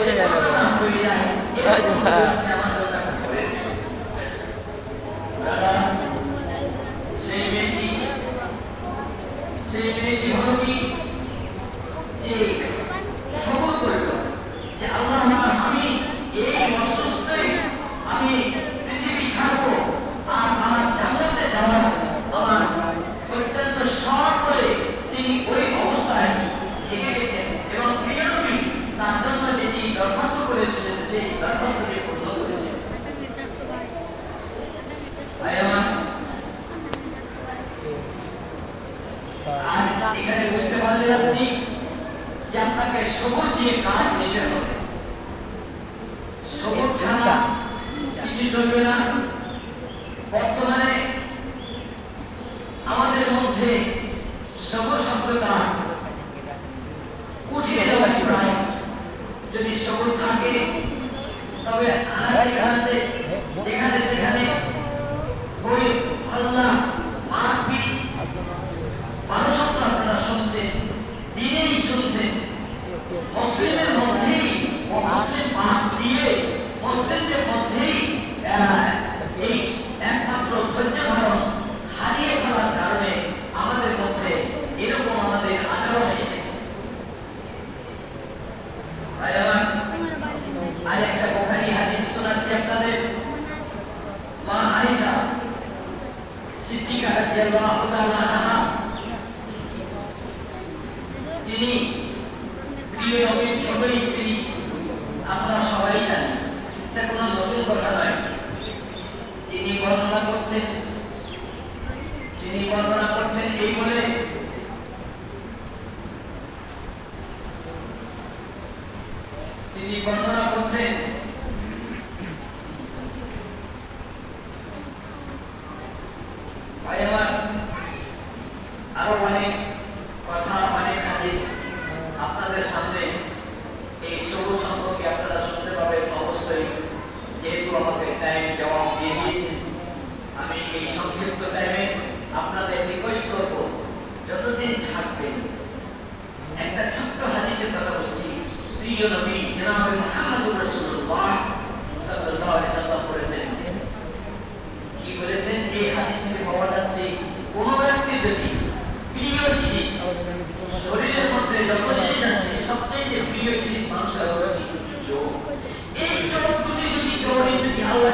বোঝা যায় না। আচ্ছা। সেই মেয়েটি হলো কি যে সবর করল যে আল্লাহ আমি এই অসুস্থই আমি পৃথিবী ছাড়বো আর আমার জান্নাতে যাওয়ার আমার অত্যন্ত শখ করে তিনি ওই অবস্থায় জেগে গেছেন এবং প্রিয় নবী তার জন্য যেটি দরখাস্ত করেছিলেন সেই দরখাস্তটি পূর্ণ করেছেন। আর এখানে বলতে পারলেন আপনি যে আপনাকে সবর দিয়ে কাজ নিতে হবে, সবর ছাড়া কিছু চলবে না। বর্তমানে আমাদের মধ্যে সবর শব্দটা উঠিয়ে দেওয়া প্রায়, যদি সবর থাকে তবে আনাচে যেখানে সেখানে ওই হল্লা মারপিট মানুষত্ব আপনারা শুনছেন, দিনেই শুনছেন। মুসলিমের মধ্যেই মুসলিম বাদ দিয়ে মুসলিমদের মধ্যেই এই একমাত্র ধৈর্য ধারণ হারিয়ে ফেলার কারণে আমাদের মধ্যে এরকম আমাদের আচরণ এসেছে। আর একটা বুখারী হাদিস শোনাচ্ছি আপনাদের। মা আয়েশা সিদ্দিকা রাদিয়াল্লাহু তাআলা আনহা তিনি প্রিয় নবীর ছোট স্ত্রী, আপনারা সবাই জানেন, এটা কোনো নতুন কথা নয়। তিনি বর্ণনা করছেন এই বলে তিনি বর্ণনা করছেন ভাই আমার আরো অনেক কথা অনেক হাদিস আপনাদের সামনে এই সবুজ সম্পর্কে আপনারা শুনতে পাবেন অবশ্যই। যেহেতু আমাকে টাইম জবাব দিয়ে দিয়েছে, আমি এই সংক্ষিপ্ত টাইমে আপনাদের রিকোয়েস্ট করব যতদিন থাকবেন একটা ছোট্ট হাদিসের কথা বলছি। প্রিয় নবী জনাব মুহাম্মদুর রাসূলুল্লাহ সাল্লাল্লাহু আলাইহি সাল্লাম বলেছেন, কি বলেছেন এই হাদিসে পাওয়া যাচ্ছে, কোন ব্যক্তি যদি প্রিয় জিনিস শরীরের মধ্যে যত জিনিস আছে সবচেয়ে প্রিয় জিনিস মানুষের চোখ, এই চোখ দুটি যদি আল্লাহ